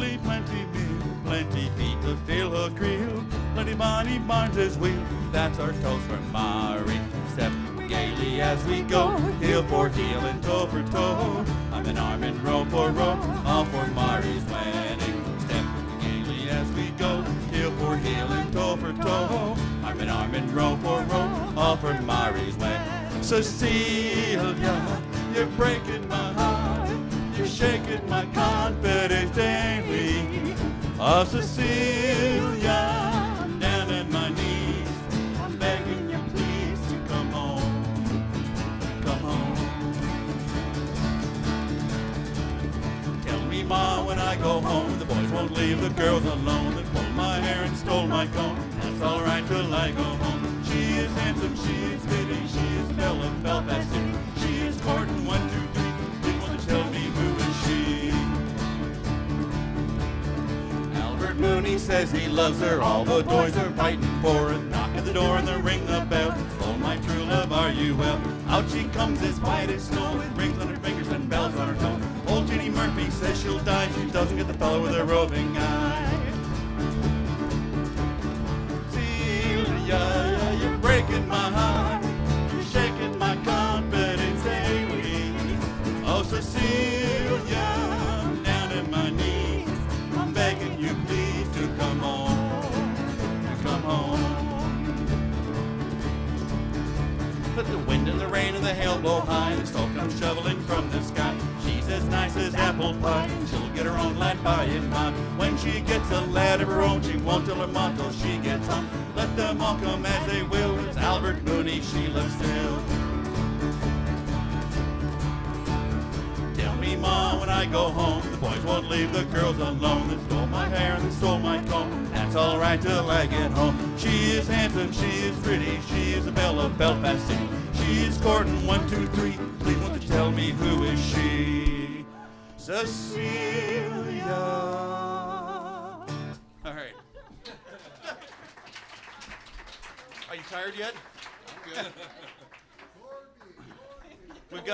barley, plenty meal, plenty feet to fill her creel, plenty money binds his wheel. That's our toast for Mary. Step gaily as we go, heel for heel and toe for toe. I'm an arm and row for row, all for Mary's wedding. Step gaily as we go, heel for heel and toe for toe. I'm an arm and row for row, all for Mary's wedding. Cecilia, you're breaking my heart, you're shaking my confidence daily. Oh, Cecilia, I'm down on my knees, I'm begging you please to come home, come home. Tell me, Ma, when I go home, the boys won't leave the girls alone. They pulled my hair and stole my comb, that's all right till I go home. She is handsome, she is pretty, she is Belle of Belfast City. She is courting 1, 2, 3, didn't want to tell me who is she. Albert Mooney says he loves her, all the boys are fighting for her. Knock at the door and they ring the bell. Oh, my true love, are you well? Out she comes as white as snow, with rings on her fingers and bells on her toe. Old Jeannie Murphy says she'll die if she doesn't get the fellow with a roving eye. Celia, you're breaking my heart, you're shaking my confidence daily. Oh, Cecilia, I'm down on my knees, I'm begging you please to come home, to come home. Let the wind and the rain and the hail blow high, the snow comes shoveling from the sky. She's as nice as apple pie, she'll get her own lad by and by. When she gets a lad of her own, she won't tell her mom till she gets home. Let them all come as they will, it's Albert Mooney she loves still. Tell me, Ma, when I go home, the boys won't leave the girls alone. They stole my hair and they stole my comb, that's all right till I get home. She is handsome, she is pretty, she is a Belle of Belfast City. She is courting 1, 2, 3, please won't you tell me who is she? Cecilia. All right. Are you tired yet? I'm good. We've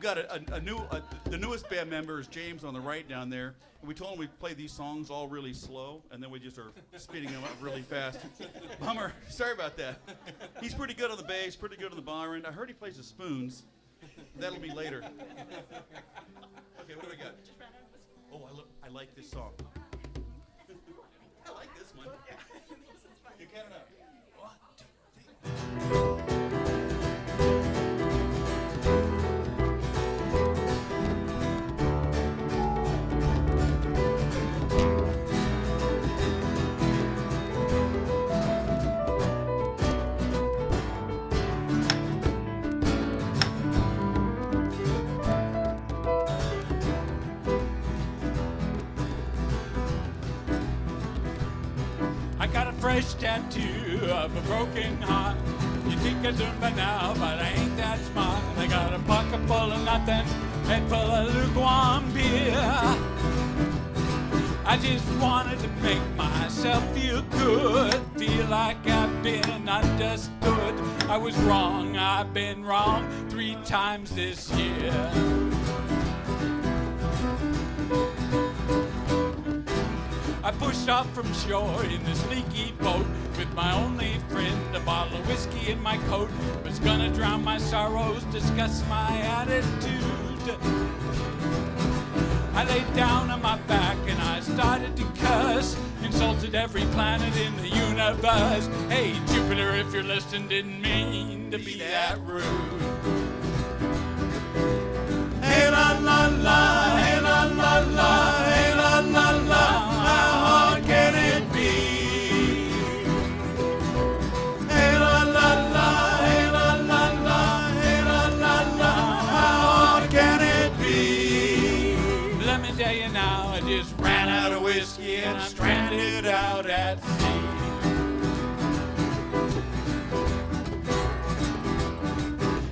got the newest band member is James on the right down there. And we told him we'd play these songs all really slow, and then we just are speeding them up really fast. Bummer. Sorry about that. He's pretty good on the bass, pretty good on the bar, I heard he plays the spoons. That'll be later. Okay, what do we got? Oh, I like this song. I like this one. You count it out. 1, 2, 3. Fresh tattoo of a broken heart. You think I learned by now, but I ain't that smart. I got a pocket full of nothing, head full of lukewarm beer. I just wanted to make myself feel good, feel like I've been understood. I was wrong, I've been wrong 3 times this year. I pushed off from shore in this leaky boat with my only friend, a bottle of whiskey in my coat. Was gonna drown my sorrows, discuss my attitude. I laid down on my back and I started to cuss, insulted every planet in the universe. Hey, Jupiter, if you're listening, didn't mean to be that rude. Hey la la la, hey la la la, hey la la la. How hard can it be? Hey la la la, hey la la la, hey la la la. How hard can it be? Let me tell you now, I just ran out of whiskey and I'm stranded out at sea.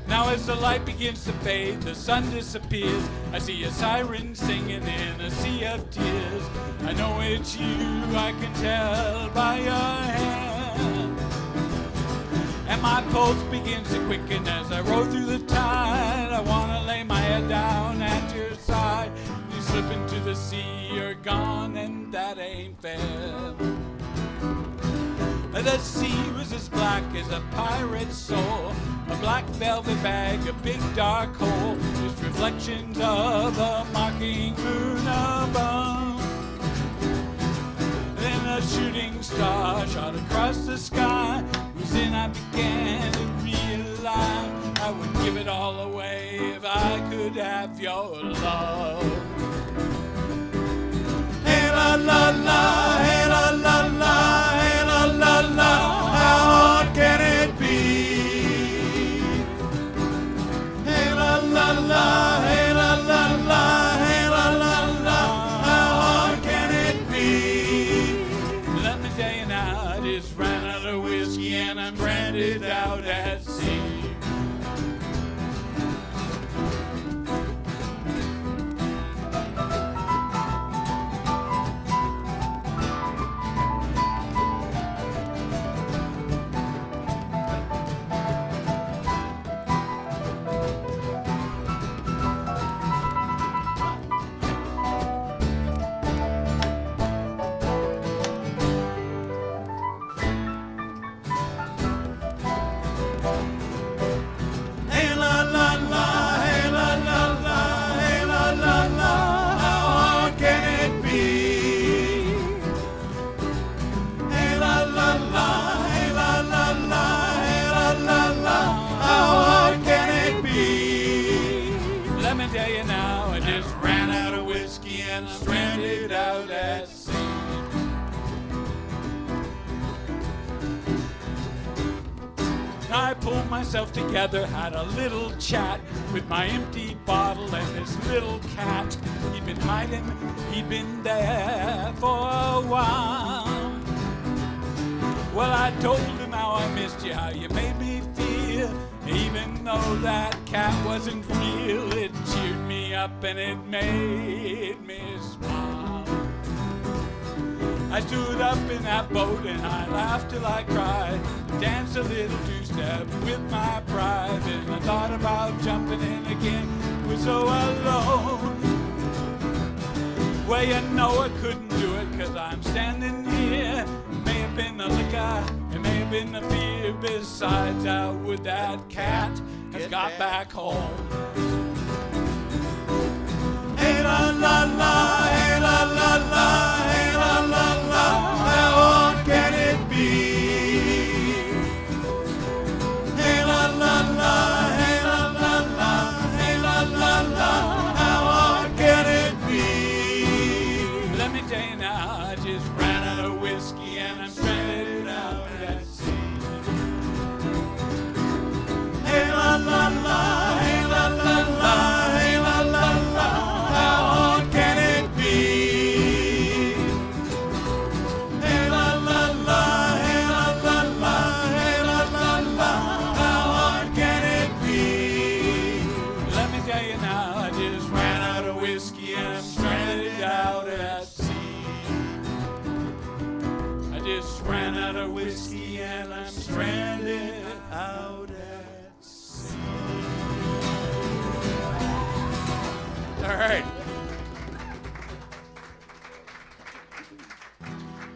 Now as the light begins to fade, the sun disappears. I see a siren singing in a sea of tears. I know it's you, I can tell by your hand. And my pulse begins to quicken as I roll through the tide. I wanna lay my head down at your side. You slip into the sea, you're gone, and that ain't fair. The sea was as black as a pirate's soul, a black velvet bag, a big dark hole, just reflections of a mocking moon above. Then a shooting star shot across the sky, whose in I began to realize I would give it all away if I could have your love. Hey la la la, hey la la la, hey la la la, how hard can it be? Hey la la la, hey la la la, hey la la la, how hard can it be? Let me tell you now, I just ran out of whiskey and I'm stranded out at sea. Stranded out at sea. I pulled myself together, had a little chat with my empty bottle and this little cat. He'd been hiding, he'd been there for a while. Well, I told him how I missed you, how you made me feel. Even though that cat wasn't real, it cheered me up and it made me smile. I stood up in that boat and I laughed till I cried, danced a little two-step with my pride, and I thought about jumping in again, was so alone. Well, you know I couldn't do it 'cause I'm standing here. It may have been the liquor, it may have been the fear. Besides, how would that cat have got back home? Hey la la la, hey la la la, hey la la la, how hard can it be? Hey la la la, hey la la la, hey la la la, how hard can it be? Let me tell you now, I just ran out of whiskey and I'm stranded out at sea. Hey la la la, hey la la la, hey la la la, how hard can it be? Hey la la la, hey la la la, hey la la la, how hard can it be? Let me tell you now, I just ran out of whiskey and I'm stranded out at sea. I just ran out of whiskey and I'm stranded out at sea. All right.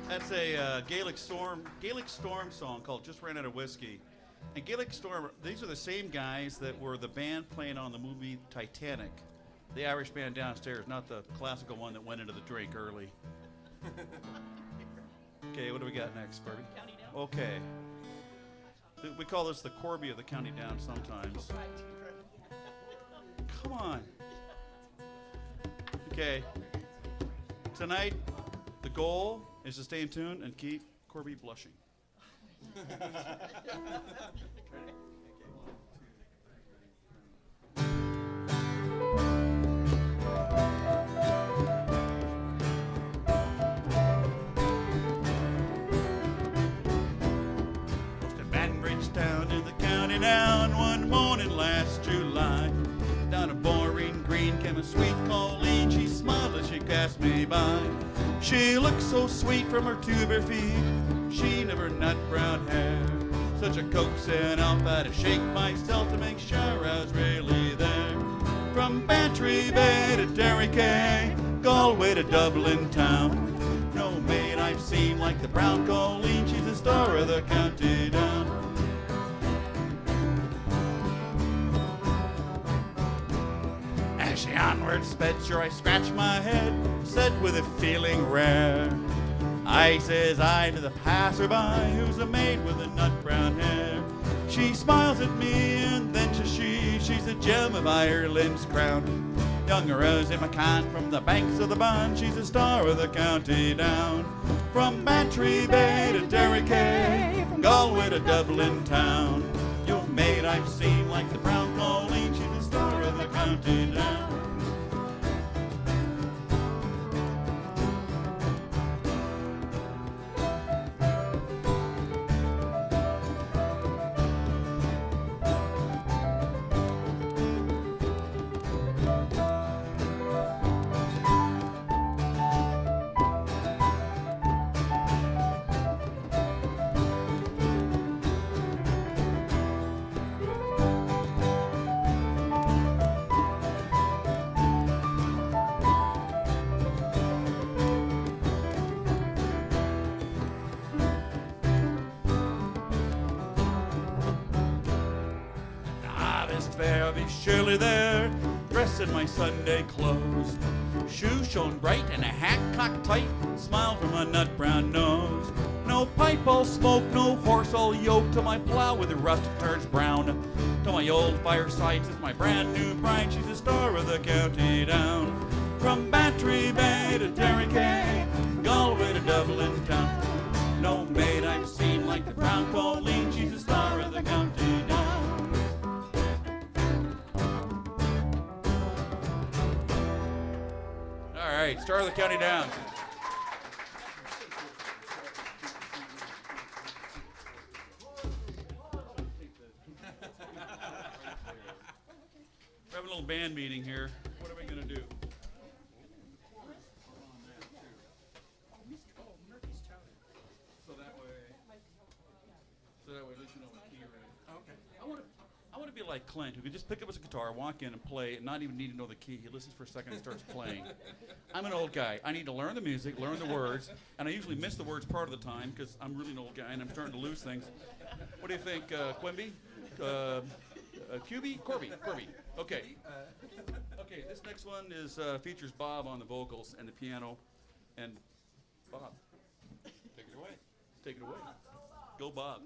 That's a Gaelic Storm song called "Just Ran Out of Whiskey." And Gaelic Storm, these are the same guys that were the band playing on the movie Titanic. The Irish band downstairs, not the classical one that went into the drink early. Okay, what do we got next, Birdie? County Down. Okay. We call this the Corby of the County Down sometimes. Come on. Okay. Tonight, the goal is to stay in tune and keep Corby blushing. Town in the county down one morning last July. Down a boring green came a sweet Colleen. She smiled as she passed me by. She looked so sweet from her to bare feet. She never nut brown hair. Such a coaxing elf had to shake myself to make sure I was really there. From Bantry Bay to Derry Cay, Galway to Dublin town. No maid I've seen like the brown Colleen, she's the star of the county down. As she onward sped, sure I scratched my head, said with a feeling rare, I says I to the passerby, who's a maid with a nut brown hair. She smiles at me and then says she's a gem of Ireland's crown. Younger as a McCann from the banks of the Bann, she's a star of the county down. From Bantry Bay to Derry, from Galway to Dublin town. Your maid I've seen like the brown Colleen, she's a star of the county down. Fair, I'll be surely there, dressed in my Sunday clothes. Shoes shone bright and a hat cocked tight, smile from a nut brown nose. No pipe all smoke, no horse all yoked, till my plow with the rust turns brown. To my old fireside sits my brand new bride, she's the star of the county down. From Bantry Bay to Derry, Galway to Dublin town. No maid I've seen like the brown Colleen, she's the star of the county down. All right, star of the county down. We're having a little band meeting here. What are we going to do? So that way, at least you know what key you're in. Okay. I want to be like Clint, who could just pick up his guitar, walk in and play, and not even need to know the key. He listens for a second and starts playing. I'm an old guy. I need to learn the music, learn the words, and I usually miss the words part of the time because I'm really an old guy and I'm starting to lose things. What do you think, Quimby? QB? Corby. Okay. Okay, this next one is features Bob on the vocals and the piano. And Bob, take it away. Take it away. Go, Bob.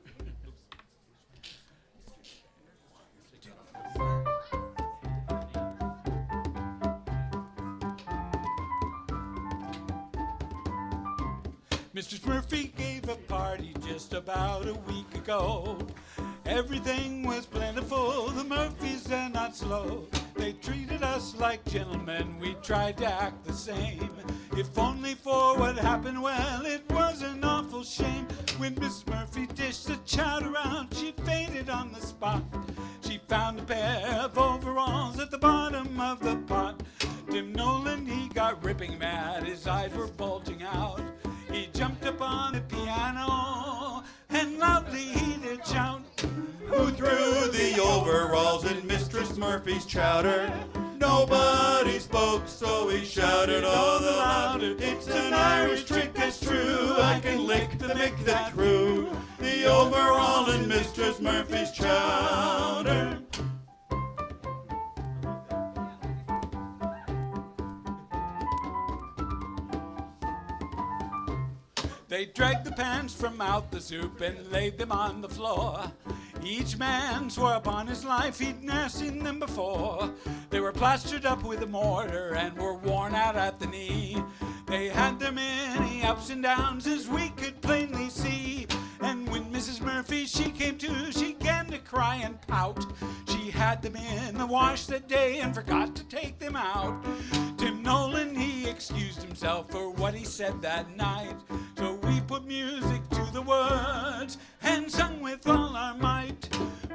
Mr. Murphy gave a party just about a week ago. Everything was plentiful, the Murphys they're not slow. They treated us like gentlemen, we tried to act the same. If only for what happened, well, it was an awful shame. When Miss Murphy dished the chowder out, she fainted on the spot. She found a pair of overalls at the bottom of the pot. Tim Nolan, he got ripping mad, his eyes were bulging out. He jumped up on the piano and loudly he did shout, who threw the overalls in Mistress Murphy's chowder? Nobody spoke, so he shouted all the louder. It's an Irish trick, that's true. I can lick to make that true. The overall in Mistress Murphy's chowder. They dragged the pans from out the soup and laid them on the floor. Each man swore upon his life he'd ne'er seen them before. They were plastered up with a mortar and were worn out at the knee. They had their many ups and downs as we could plainly see. And when Mrs. Murphy, she came to, she began to cry and pout. She had them in the wash that day and forgot to take them out. Tim Nolan, he excused himself for what he said that night. So we put music to the words and sung with all our might.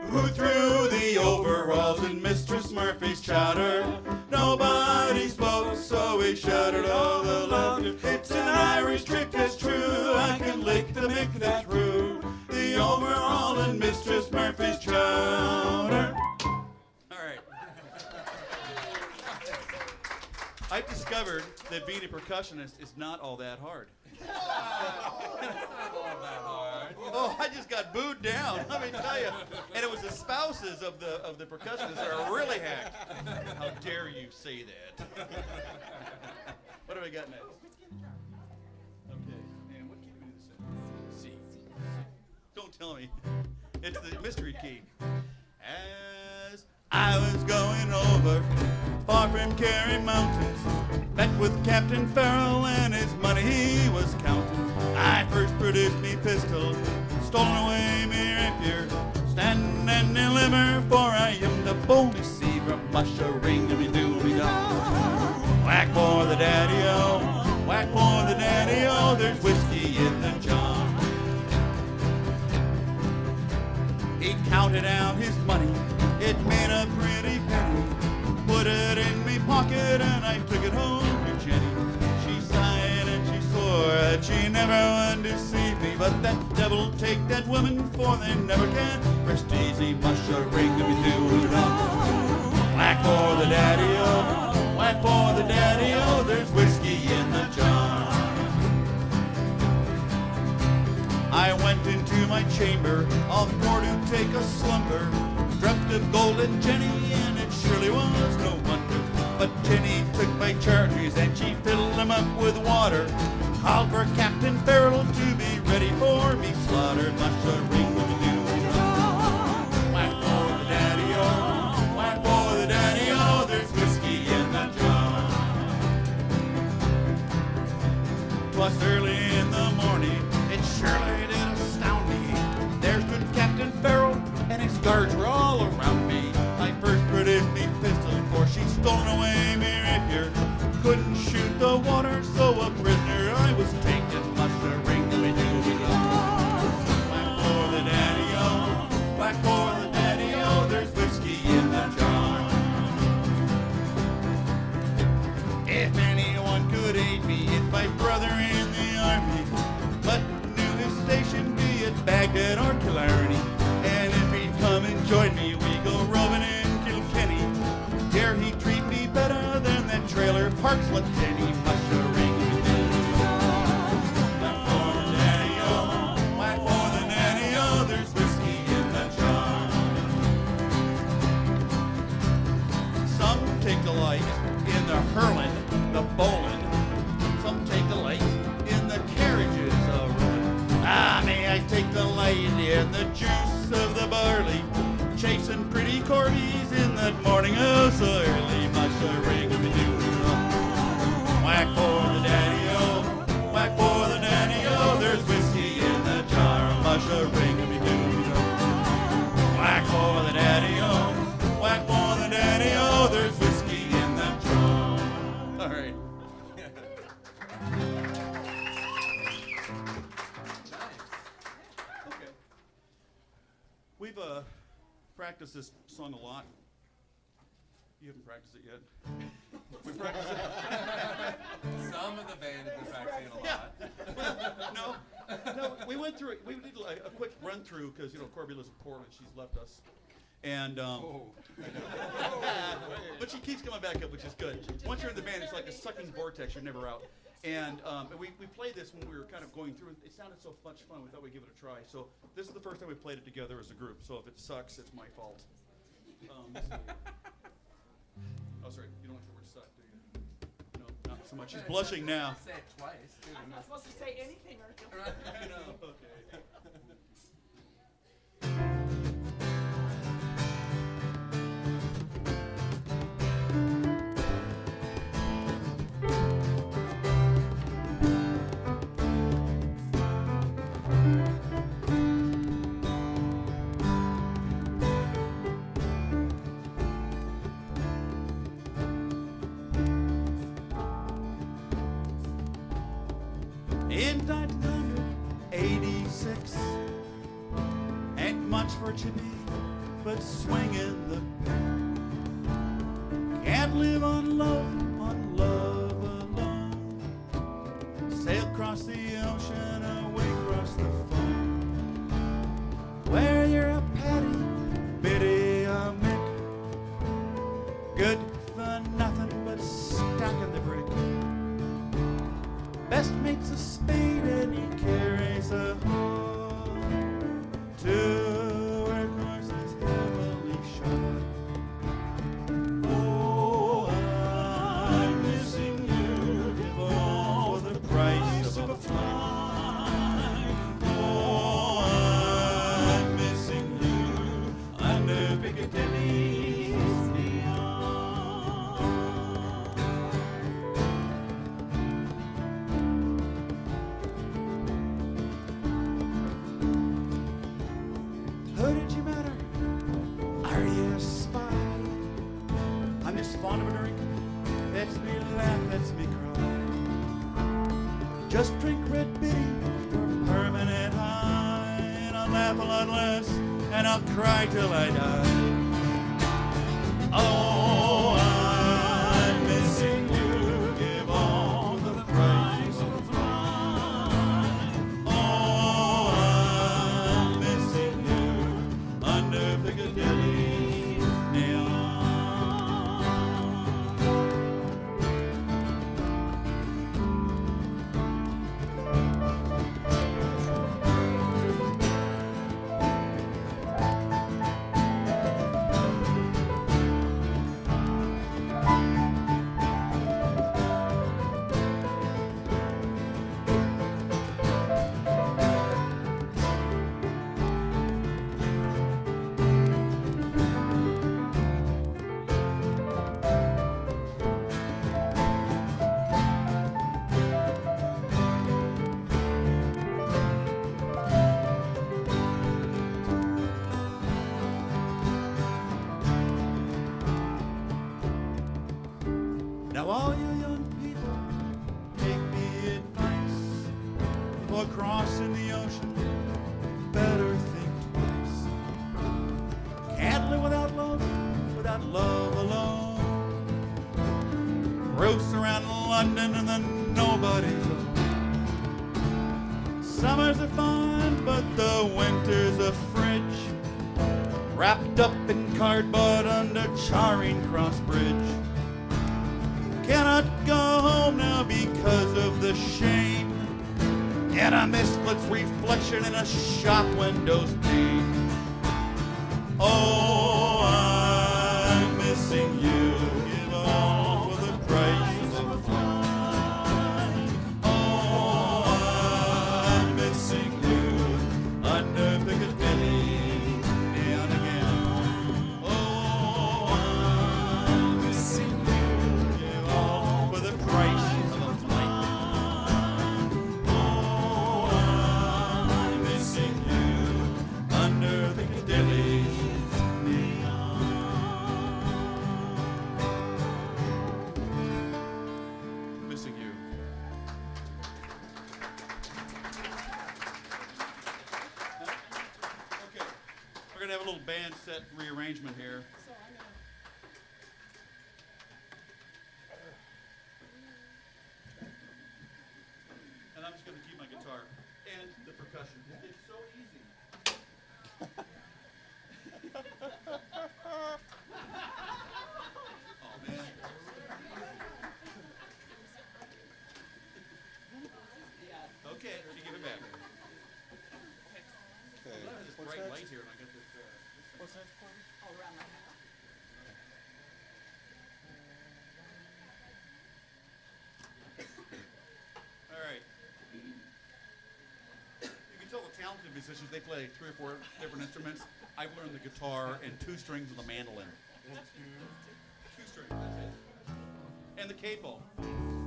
Who threw the overalls in Mistress Murphy's chowder? Nobody spoke, so we shouted all the louder. It's an Irish trick, that's true. I can lick to make that true. The overall in Mistress Murphy's chowder. All right. I've discovered discovered that being a percussionist is not all that hard. Oh, I just got booed down, let me tell you. And it was the spouses of the percussionists that are really hacked. How dare you say that? What have I got next? Okay, and what key do we need to set? C. Don't tell me. It's the mystery key. As I was going over far from Kerry Mountains, met with Captain Farrell and his money he was counting. I first produced me pistol, stolen away me rapier, stand and deliver, for I am the bonus sea from mushering and me doobie dum. Whack for the daddy-o, whack for the daddy-o, there's whiskey in the jar. He counted out his money, it made a pretty penny, put it in me pocket and I took it home to Jenny. She sighed and she swore that she never would deceive me, but that devil take that woman, for they never can rest easy. Mushering and me doo-dum. Whack for the daddy-o, whack for the daddy-o, there's whiskey in the jar. I went into my chamber, all for to take a slumber, dreamt of golden Jenny, and it surely was no wonder. But Jenny took my charges, and she filled them up with water, called for Captain Farrell to be ready for me slaughtered. Mushering with the doo-dum. Whack for the daddy-o, whack for the daddy-o, there's whiskey in the jar. 'Twas early in the morning, it surely did astound me. There stood Captain Farrell, and his guards were all around me. I first produced me pistol, for she'd stolen away me rapier. Couldn't shoot the water, so a prisoner I was taken. Mushering me doo-dum. Whack for the daddy-o, whack for the daddy-o, there's whiskey in the jar. If anyone could aid me, it's my brother in the army, but knew his station, be it Baghdad or Killarney. And if he'd come and join me, we go roving in Kilkenny. Dare he treat me better than that trailer parks Lenny. Mushering me doo-dum. Whack for the daddy-o, whack for the daddy-o, there's whiskey in the jar. Some take delight in the hurling, the bowling. Some take delight in the carriages of ruin. Ah, may I take delight in the juice of the barley, chasing pretty corbies in that morning oh so early. Mushering me doo-dum. Whack for the daddy-o, whack for the daddy-o, there's whiskey in the jar. Mushering me doo-dum. Whack for the daddy-o, whack for the daddy-o, there's whiskey in the jar. All right. Okay. We've practiced this song a lot. You haven't practiced it yet. We practiced it. Some of the band have been practicing it a lot. No, we went through it. We did a quick run through because Corby lives in Portland. She's left us, and but she keeps coming back up, which is good. Once you're in the band, it's like a sucking vortex. You're never out. And we played this when we were kind of going through. It sounded so much fun. We thought we'd give it a try. So this is the first time we played it together as a group. So if it sucks, it's my fault. Oh, sorry. You don't like the word suck, do you? No, not so much. She's blushing now. Say it twice. I'm not supposed to say anything, Arthur. I know. Okay. In 1986, ain't much for Jimmy but swinging the pen. Can't live on love alone. Sail across the ocean, away across the foam. Where you're a Patty, Biddy, a Mick, good for nothing but stacking the brick. lets me cry. Just drink red bitty for permanent high, and I'll laugh a lot less, and I'll cry till I die. Oh, I'm missing you. Give all the price of mine. Oh, I'm missing you under Piccadilly neon. Now all you young people, take me advice. Before crossing the ocean, better think twice. Can't live without love alone. Roast around London and then nobody's home. Summers are fine, but the winter's a fridge. Wrapped up in cardboard under Charing Cross Bridge. Cannot go home now because of the shame, and I miss split's reflection in a shop window's pane. Oh, I'm missing you. Give all for the price of flying. Oh, I'm missing you under Piccadilly neon again. Oh, I'm missing you. For the price of a flight. Oh, I'm missing you under the Piccadilly's neon. Missing you. Okay, we're gonna have a little band set rearrangement here. And I'm just going to keep my guitar and the percussion. It's so easy. Oh, man. Okay, let me give it back. Okay. I have this What's bright next? light here, and I got this. What's next, Courtney? All around my house. All right. You can tell the talented musicians, they play 3 or 4 different instruments. I've learned the guitar and 2 strings of the mandolin. 2 strings, that's it. And the capo.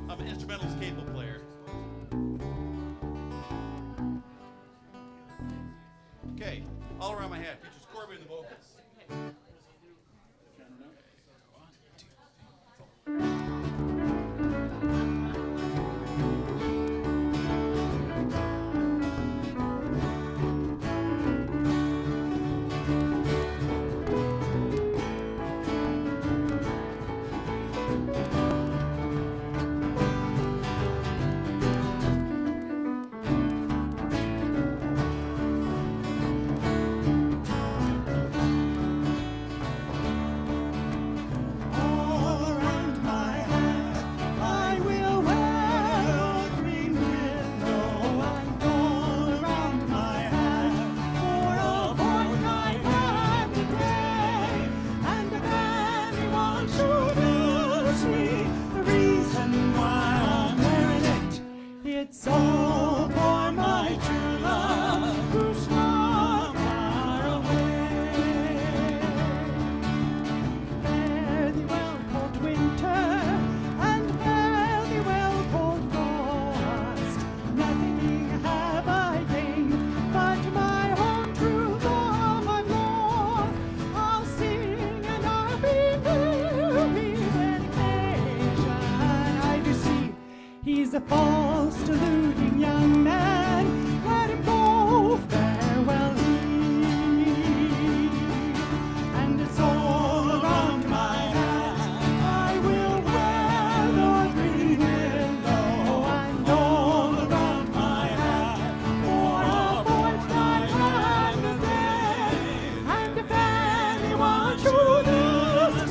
I'm an instrumentalist capo player. Okay, all around my head. Features Corby and the vocals.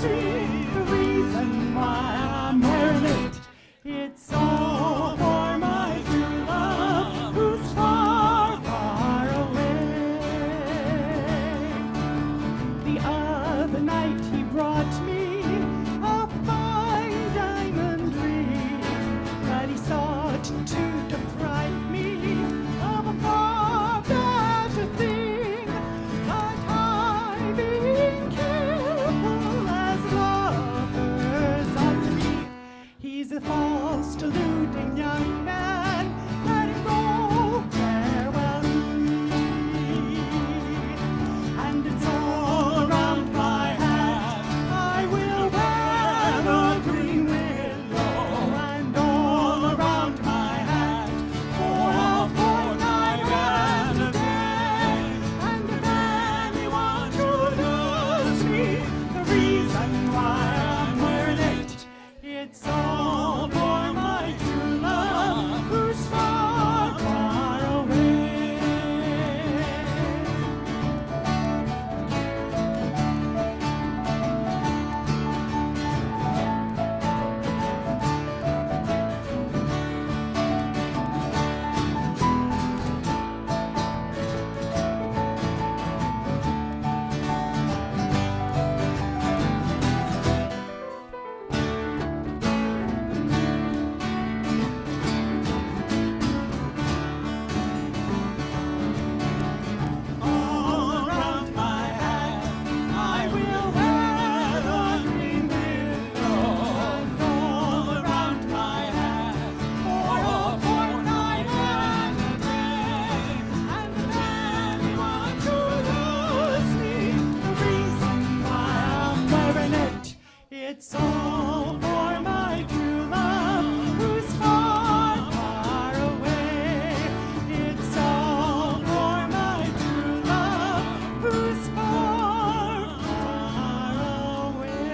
me the reason why I'm wearing it. It's all for my true love who's far, far away. The other night he brought me a fine diamond ring, but he sought to deprive me of a far better thing. But I, being careful as lovers ought to be, he's a false, deluding young man. Let him go, farewell me. And it's all around my hat. I will wear the green willow, and all around my hat for a fortnight and a day. And if anyone should ask me the reason why I'm wearing it, it's all for my true love who's far, far away. All around my hat, I will wear the green willow. And all around my hat for a fortnight and a day. And if anyone should ask me the reason why I'm wearing it, it's all for my true love who's far, far away. It's all for my true love who's far, far away.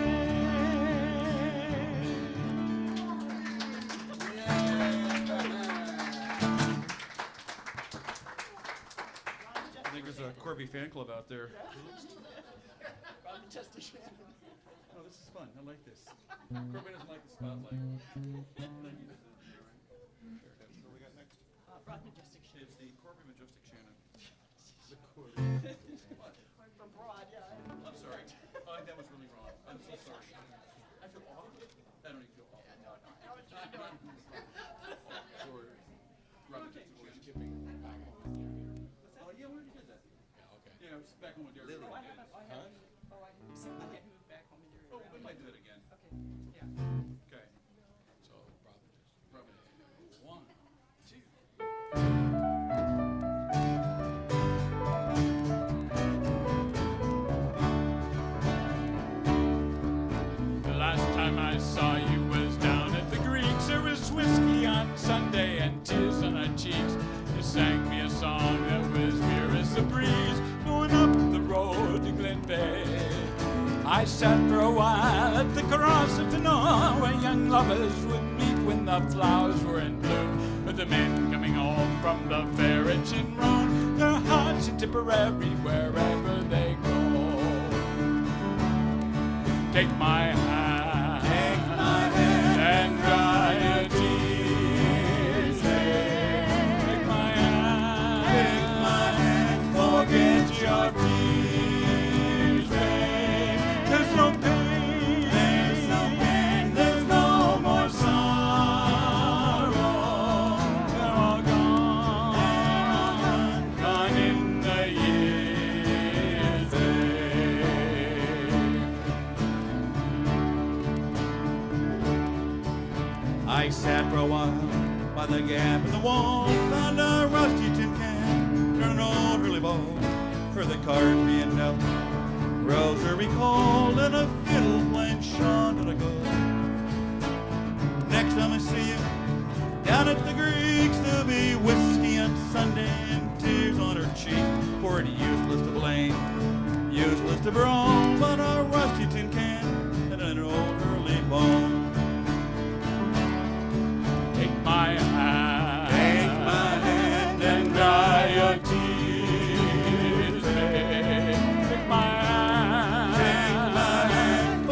I think there's a Corby fan club out there. Oh, this is fun. I like this. Corby doesn't like the spotlight. What do we got next? It's the Corby Majestic Shannon. The Corby. What? From Broad, yeah. I'm sorry. Oh, that was really wrong. I'm so sorry. I feel awful. I don't even feel awful. No. Or Robert Majestic Shannon. Oh, yeah, we already did that. Yeah, okay. Yeah, it was back home with Derek. Oh, I haven't moved back home in your Oh, area. we might do that again. Okay, yeah. Okay. So, Robert just. Robert. 1, 2. The last time I saw you was down at the Greeks. There was whiskey on Sunday and tears on our cheeks. You sang me a song that was pure as the breeze, going up the road to Glen Bay. I sat for a while at the cross of Fenor, where young lovers would meet when the flowers were in bloom. With the men coming home from the fair at Chinron, their hearts in Tipperary wherever they go. Take my hand, and dry your tears. Take my hand, forget your fears. There's no pain, there's no more sorrow. They're all gone in the years. I sat for a while by the gap in the wall, found a rusty tin can, turned an old hurley ball for the cards being dealt. Rosa recalled and a fiddle playing Sean to the gold. Next time I see you down at the Greeks, there'll be whiskey on Sunday and tears on her cheek. For it's useless to blame, useless to brawl, but a rusty tin can and an old hurley ball. Take my hand and dry your tears, babe. Take my hand,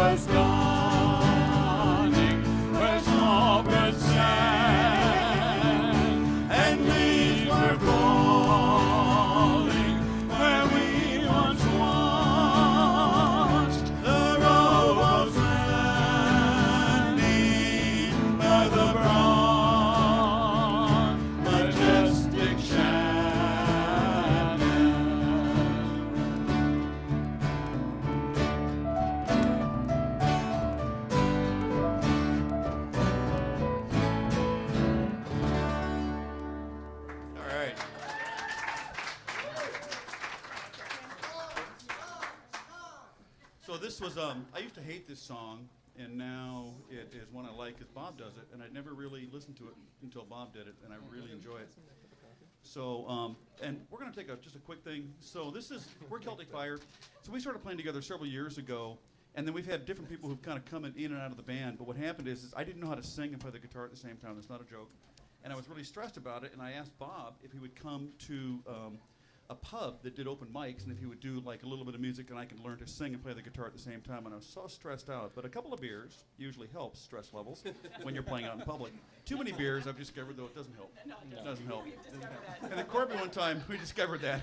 was dawning, where small birds sang, and leaves were falling, where we once watched the rowboats landing by the broad, majestic Shannon. All right. So this was, I used to hate this song, and now it is one I like because Bob does it, and I never really listened to it until Bob did it, and I really enjoy it. So, and we're going to take just a quick thing. So we're Celtic Fire. So we started playing together several years ago, and then we've had different people who've kind of come in and out of the band, but what happened is I didn't know how to sing and play the guitar at the same time. That's not a joke. And I was really stressed about it, and I asked Bob if he would come to a pub that did open mics, and if he would do like a little bit of music, and I could learn to sing and play the guitar at the same time. And I was so stressed out. But a couple of beers usually helps stress levels when you're playing out in public. Too many beers, I've discovered, though, it doesn't help. It doesn't help. And then Corby one time, we discovered that.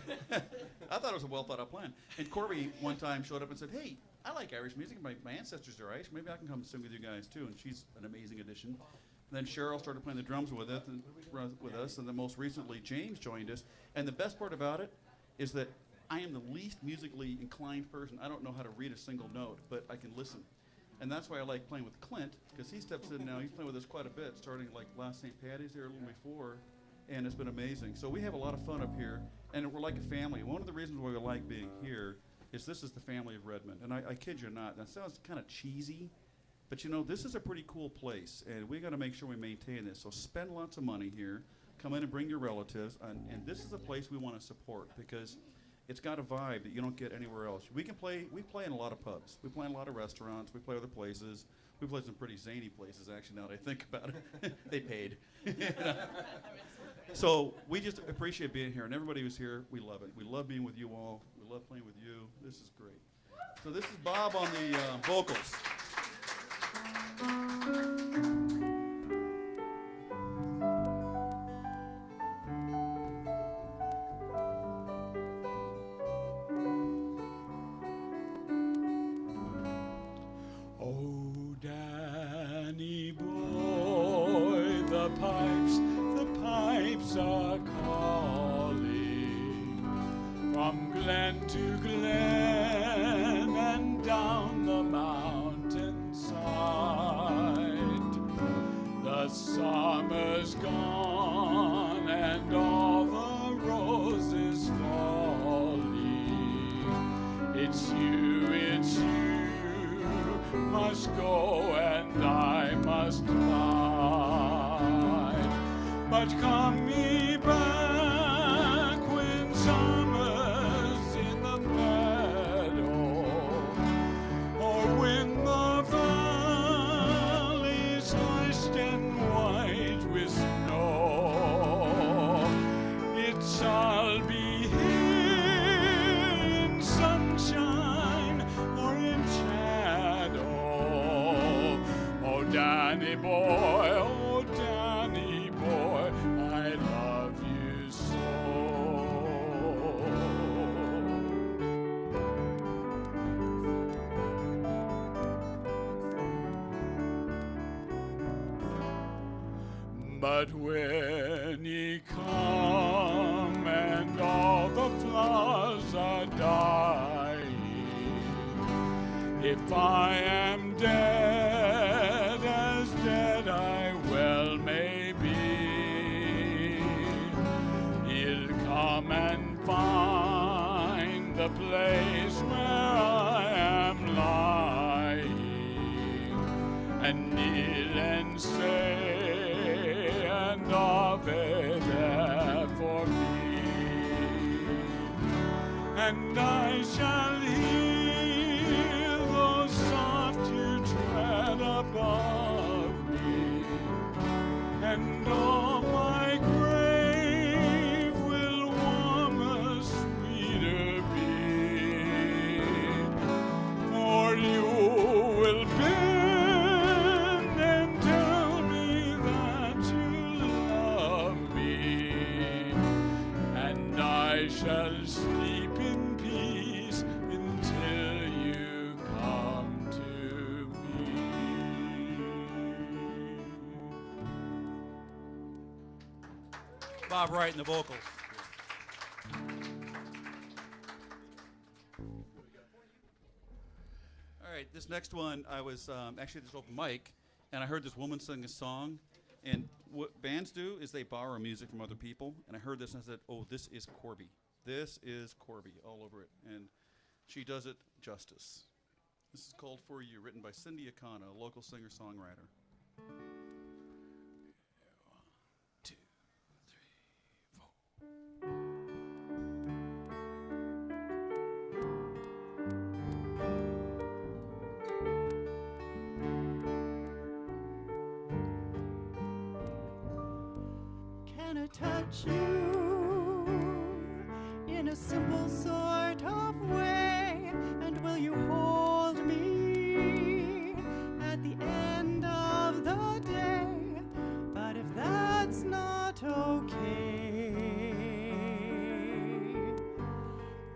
I thought it was a well thought out plan. And Corby one time showed up and said, "Hey, I like Irish music. My ancestors are Irish. Maybe I can come sing with you guys too." And she's an amazing addition. And then Cheryl started playing the drums with us, and then most recently James joined us. And the best part about it is that I am the least musically inclined person. I don't know how to read a single note, but I can listen. And that's why I like playing with Clint, because he steps in now. He's playing with us quite a bit, starting like last St. Patty's there a little before, and it's been amazing. So we have a lot of fun up here, and we're like a family. One of the reasons why we like being here is this is the family of Redmond. And I kid you not, that sounds kind of cheesy, but you know, this is a pretty cool place, and we got to make sure we maintain this. So spend lots of money here. Come in and bring your relatives, and this is a place we want to support because it's got a vibe that you don't get anywhere else. We play in a lot of pubs. We play in a lot of restaurants. We play other places. We play some pretty zany places, actually, now that I think about it. They paid. So we just appreciate being here, and everybody who's here, we love it. We love being with you all. We love playing with you. This is great. So this is Bob on the vocals. Oh, Danny boy, the pipes are calling from glen to glen and down the mountainside. The summer's gone and all the roses falling. It's you, must go and I must bide. But come me back when summer's in the meadow, or when the valley's hushed and white with snow. It shall be here in sunshine or in shadow. Oh, Danny boy, oh, Danny boy, I love you so. But when ye come and all the flowers are dying, if I am dead, as dead I well may be, he'll come and find the place where I am lying, and kneel and say, and Ave there for me, and I shall hear those soft dew Bob Wright in the vocals. All right, this next one, I was actually at this open mic, and I heard this woman sing a song. And what bands do is they borrow music from other people. And I heard this and I said, oh, this is Corby. This is Corby all over it. And she does it justice. This is called For You, written by Cindy Akana, a local singer-songwriter. 1, 2, 3, 4. Can I touch you in a simple sort of way? And will you hold me at the end of the day? But if that's not okay,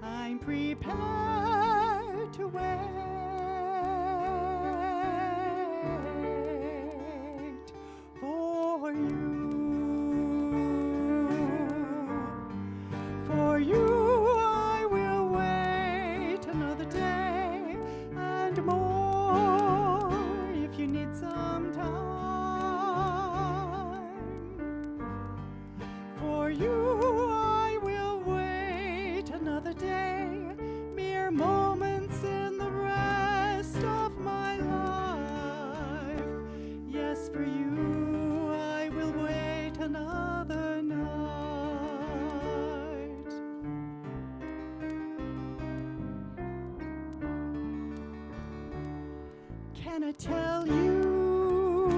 I'm prepared to wait for you. For you, I will wait another day and more if you need some time. For you, I will wait another day, mere moments in the rest of my life. Yes, for you, I will wait another night. Can I tell you,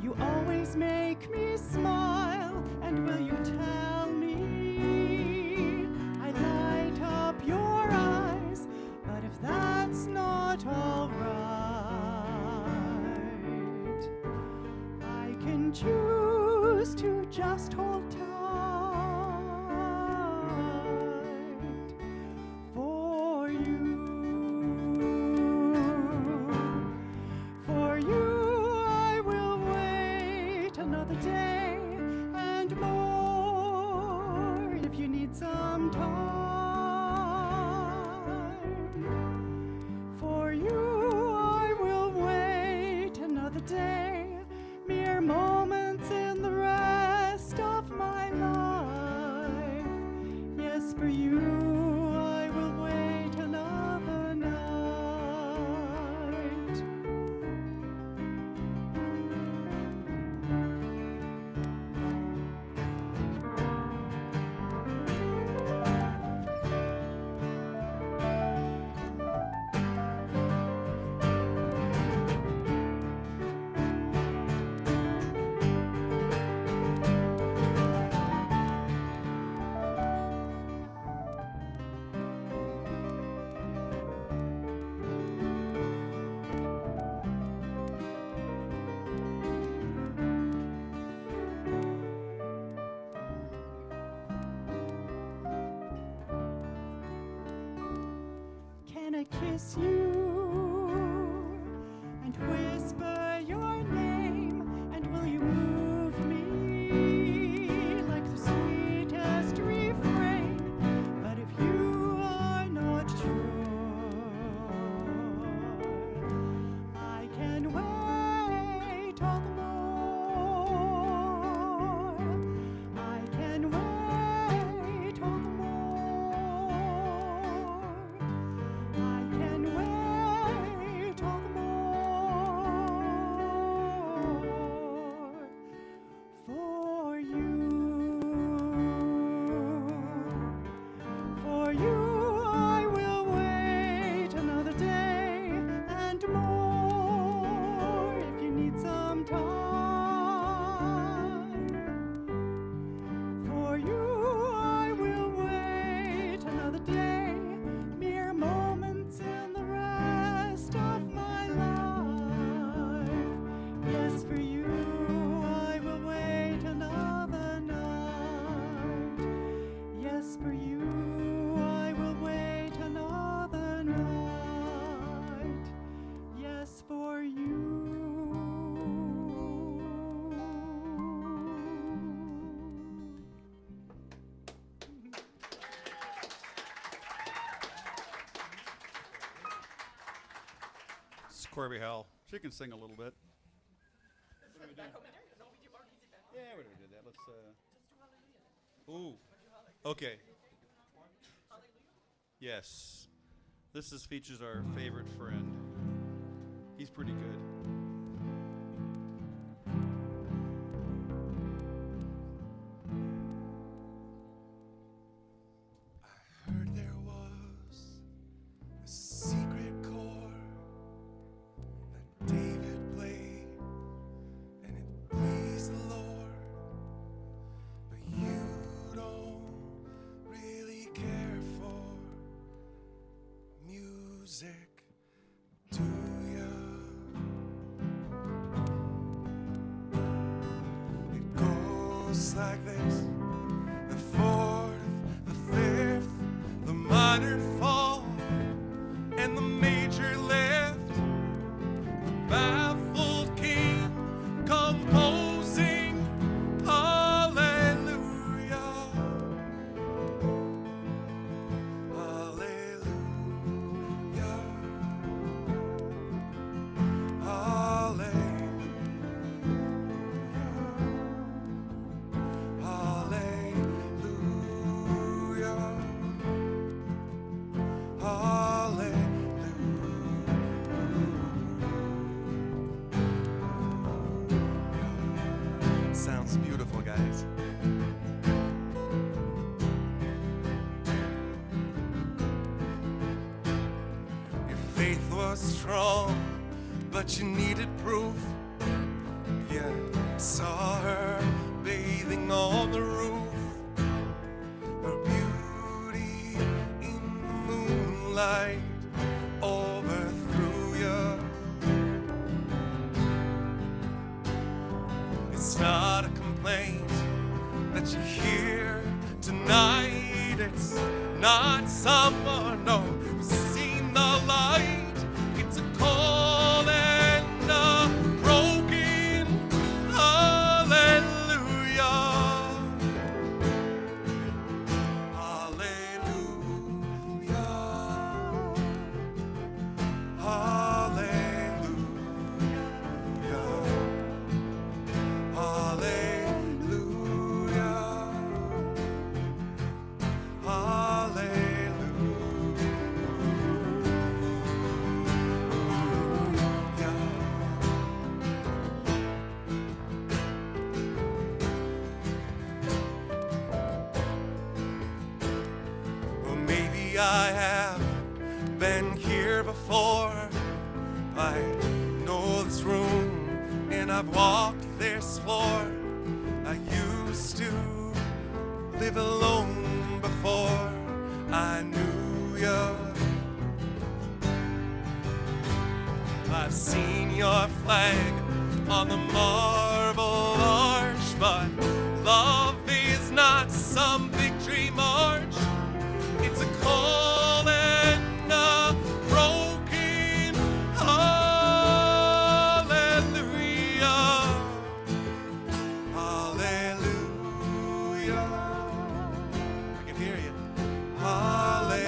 you always make me smile, and will you tell me I light up your eyes? But if that's not all right, I can choose to just hold tight. For you, for you, I will wait another day and more if you need some time. For you, I will wait another day, mere moments in the rest of my life. Yes, for you, I will wait another night. Can I kiss you and whisper your name? And will you move me like the sweetest refrain? But if you are not sure, I can wait all the more. I can wait all the more. I can wait Corby Howell. She can sing a little bit. Back home in there? No, we do already did that. Yeah, we did that. Let's. Ooh. Okay. Yes. This features our favorite friend. He's pretty good. I heard there was a secret chord that David played, and it pleased the Lord. But you don't really care for music, do ya? It goes like this: the fourth, the fifth, the minor fall, and the major lift. The baffled king composing hallelujah, hallelujah, hallelujah, hallelujah. Sounds beautiful, guys. Your faith was strong, but you needed proof. Yeah, saw her bathing on the roof, her beauty in the moonlight overthrew you. It's not a complaint that you hear tonight. It's not someone, no, who's seen the light. It's a call and a broken hallelujah, hallelujah, hallelujah, hallelujah, Well, maybe I have been here before. I know this room and I've walked this floor. I used to live alone before I knew you. I've seen your flag on the marble arch, but love is not some victory march. It's a call and a broken hallelujah, hallelujah. I can hear you. Hallelujah,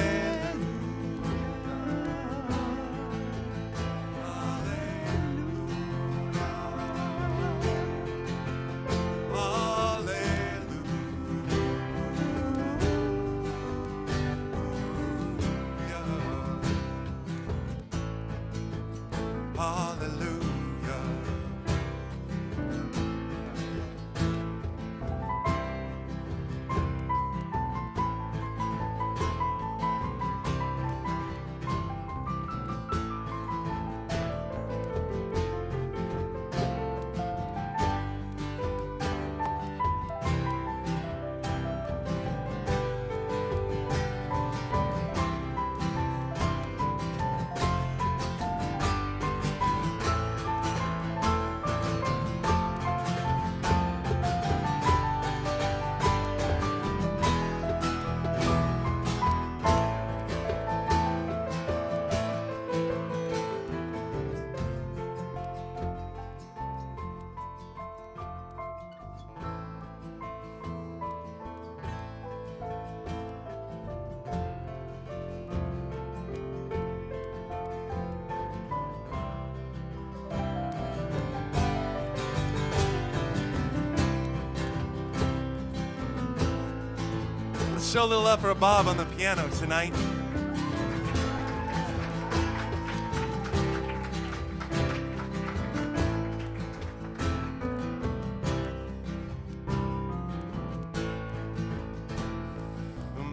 Show a little love for Bob on the piano tonight.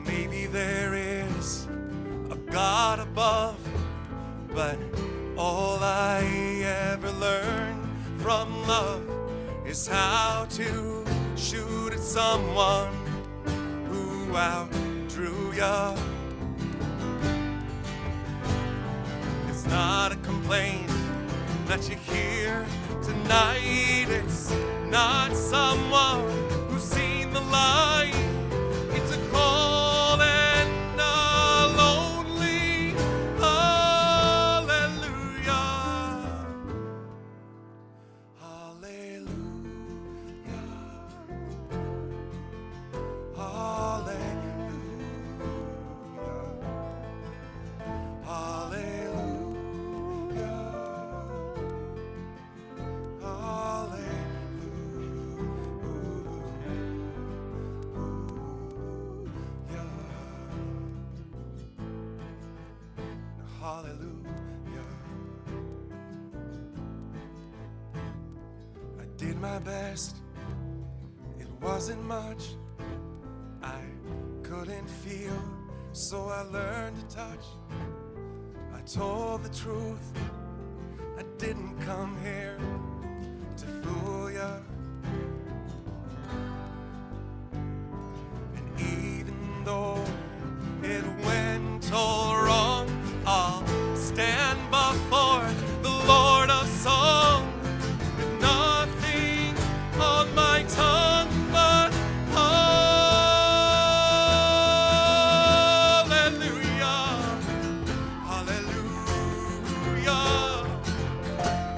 Maybe there is a God above, but all I ever learned from love is how to shoot at someone who outdrew ya. It's not a complaint that you hear tonight. It's not someone who's seen the light. It's a cold and a lonely hallelujah. Hallelujah. Hallelujah. Hallelujah. I did my best. It wasn't much. I couldn't feel, so I learned to touch. I told the truth. I didn't come here to fool ya. And even though it went all wrong, I'll stand before the Lord of song with nothing on my tongue but hallelujah. Hallelujah.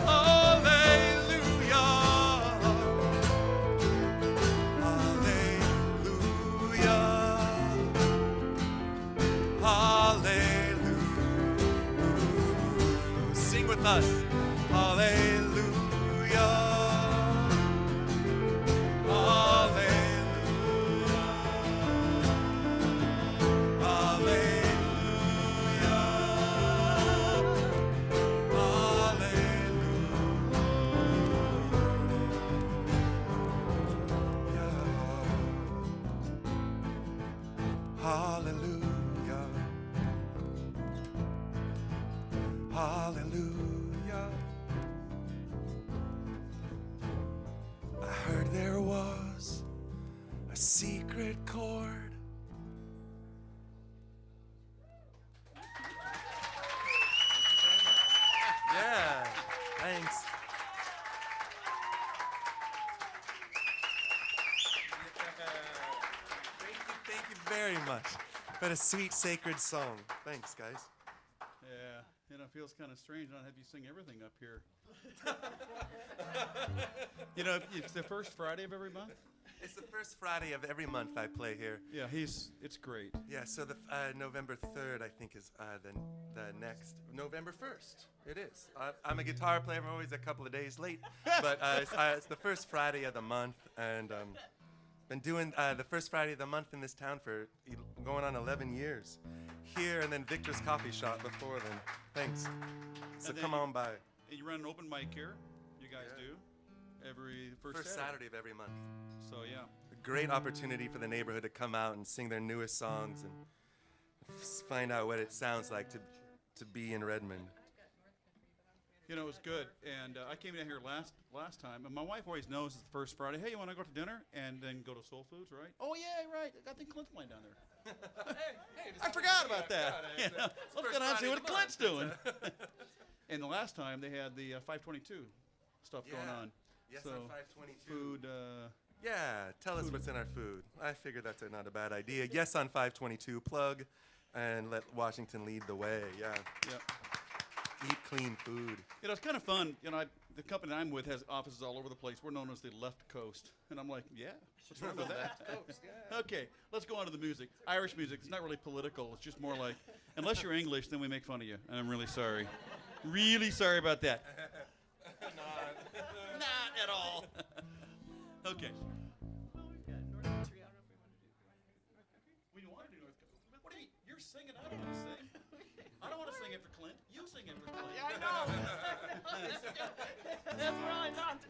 Hallelujah. Hallelujah. Hallelujah. Sing with us. Hallelujah. Hallelujah. Hallelujah. Hallelujah. Hallelujah. I heard there was a secret chord. Yeah, thanks. Thank you very much. What a sweet, sacred song. Thanks, guys. Yeah, it feels kind of strange not have you sing everything up here. It's the first Friday of every month. It's the first Friday of every month I play here. Yeah, it's great. Yeah, so the November 3rd, I think, is the next. November 1st, it is. I'm a guitar player. I'm always a couple of days late. But it's the first Friday of the month. And been doing the first Friday of the month in this town for going on 11 years. Here and then Victor's Coffee Shop before then. Thanks. So come on by. You run an open mic here. You guys do. Every first Saturday of every month. So, yeah. A great opportunity for the neighborhood to come out and sing their newest songs and find out what it sounds like to be in Redmond. It was good. And I came down here last time, and my wife always knows it's the first Friday. Hey, you want to go to dinner? And then go to SouFood, right? Oh, yeah, right. I think Clint's playing down there. I forgot about that. Let's go down and see what Clint's doing. And the last time, they had the 522 stuff going on. Yes, so on 522. Food. Yeah, tell us what's in our food. I figured that's not a bad idea. Yes, on 522, plug, and let Washington lead the way. Yeah. Eat clean food. It's kind of fun. The company I'm with has offices all over the place. We're known as the Left Coast. And I'm like, yeah, what's wrong with that? Left Coast, yeah. Okay, let's go on to the music. Irish music, it's not really political. It's just more like, unless you're English, then we make fun of you. And I'm really sorry. Really sorry about that. Not at all. Okay. Well, we've got North Country. I don't know if we want to do. We want sing it. I don't want to sing. I don't want to sing it for Clint. You sing it for Clint. I know. That's what I thought.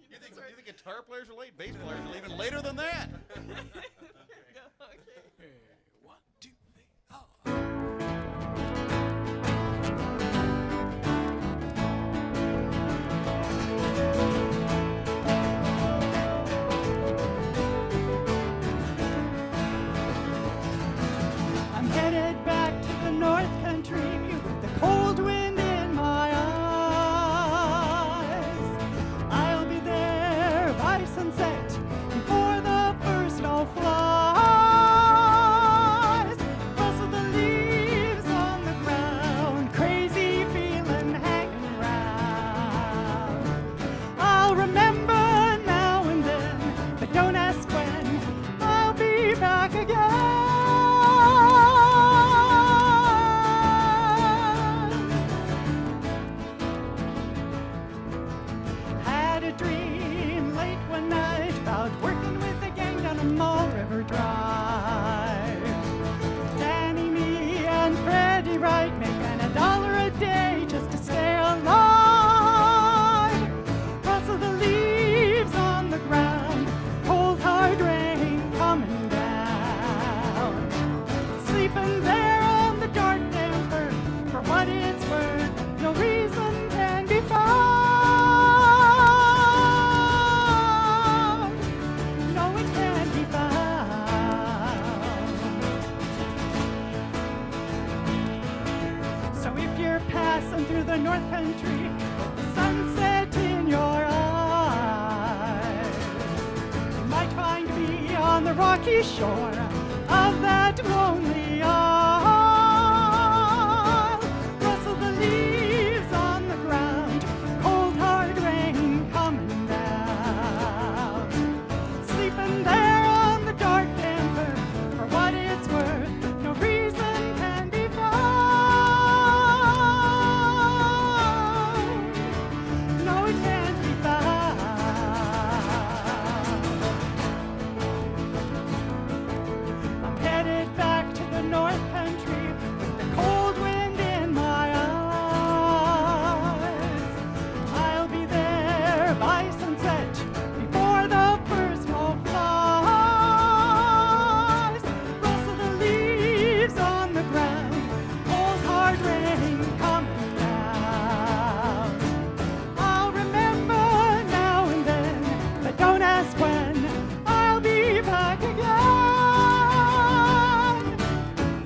You think guitar players are late? Bass players are even later than that. Okay. 1, 2, 3, oh. I'm headed back to the North Country with the cold wind in my eyes. I'll be there by sunset before the first snow flies. Rustle the leaves on the ground, crazy feeling hanging around. I'll remember now and then, but don't ask when. I'll be back again. Had a dream late one night about working with the gang down a Mall River Drive. Danny, me, and Freddie Wright making $1 a day just to stay alive. Rustle the leaves on the ground, cold hard rain coming down. Sleeping there on the dark damper, for what it's worth, no reason can be found. No, it can't be found. So if you're passing through the North Country with the sunset in your eyes, you might find me on the rocky shore of that lonely isle. Rustle the leaves on the ground, cold hard rain coming down. Sleeping there on the dark damper, for what it's worth, no reason can be found. No, it can't be found. I'm headed back to the North Country with the cold wind in my eyes. I'll be there by sunset before the first snow flies. Rustle the leaves on the ground, cold hard rain coming down. I'll remember now and then, but don't ask when. I'll be back again.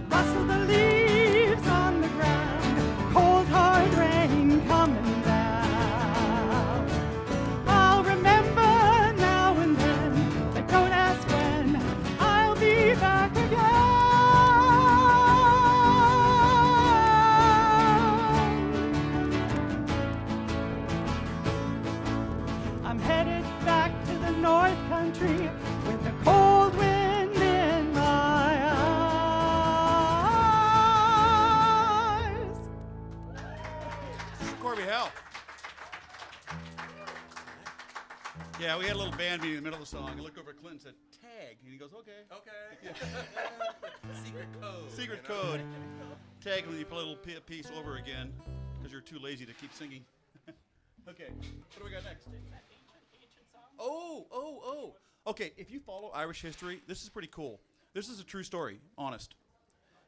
Rustle the leaves on the ground, cold hard rain coming down. I'll remember now and then, but don't ask when. I'll be back again. I'm headed back to the North Country with the cold wind in my eyes. Corby, help. Yeah, we had a little band meeting in the middle of the song. I looked over at Clint and said, tag. And he goes, okay. Okay. Secret code. Secret you know? code. Tag when you play a little piece over again because you're too lazy to keep singing. Okay, what do we got next? Oh. Okay, if you follow Irish history, this is pretty cool. This is a true story, honest.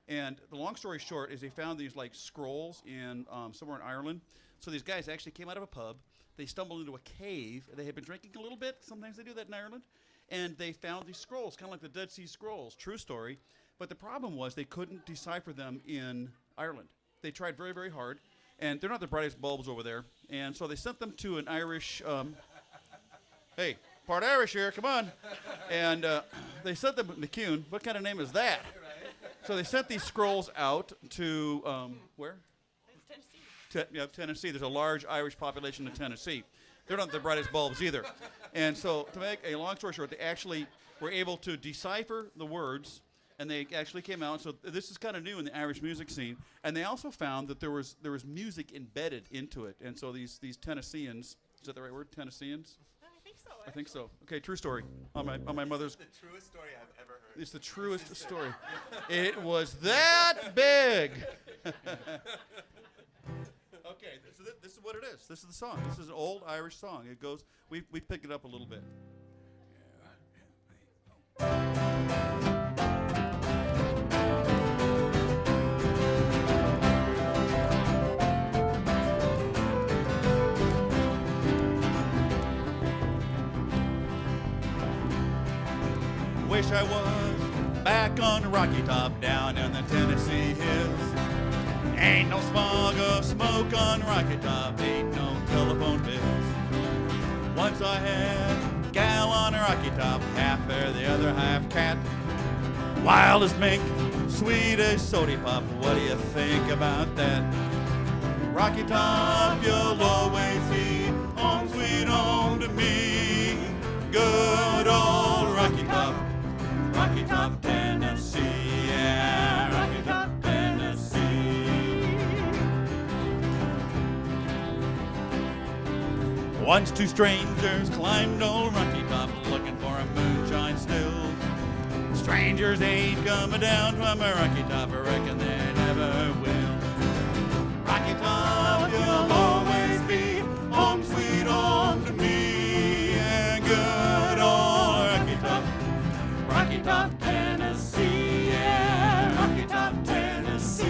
And the long story short is they found these like scrolls in somewhere in Ireland. So these guys actually came out of a pub. They stumbled into a cave. They had been drinking a little bit. Sometimes they do that in Ireland. And they found these scrolls, kind of like the Dead Sea Scrolls. True story. But the problem was they couldn't decipher them in Ireland. They tried very, very hard. And they're not the brightest bulbs over there. And so they sent them to an Irish, hey, part Irish here, come on. And they sent them to McCune. What kind of name is that? So they sent these scrolls out to, where? Tennessee. Tennessee. There's a large Irish population in Tennessee. They're not the brightest bulbs either. And so to make a long story short, they actually were able to decipher the words, and they actually came out. So this is kind of new in the Irish music scene. And they also found that there was music embedded into it. And so these Tennesseans, is that the right word, Tennesseans? I think so. I think so. Okay, true story. On my mother's. The truest story I've ever heard. It's the truest story. It was that big. Okay, so this is what it is. This is the song. This is an old Irish song. It goes. We picked it up a little bit. Wish I was back on the Rocky Top down in the Tennessee hills. Ain't no smog of smoke on Rocky Top, ain't no telephone bills. Once I had a gal on the Rocky Top, half bear, the other half cat. Wild as mink, sweet as sody pop, what do you think about that? Rocky Top, you'll always be home sweet home to me. Good old Rocky Top. Rocky Top, Tennessee, yeah, Rocky Top, Tennessee. Once two strangers climbed old Rocky Top looking for a moonshine still. Strangers ain't coming down from a Rocky Top, I reckon they never will. Rocky Top, you'll always be home sweet home to me, yeah, good old Rocky Top. Rocky Top, Tennessee, yeah, Rocky Top, Tennessee.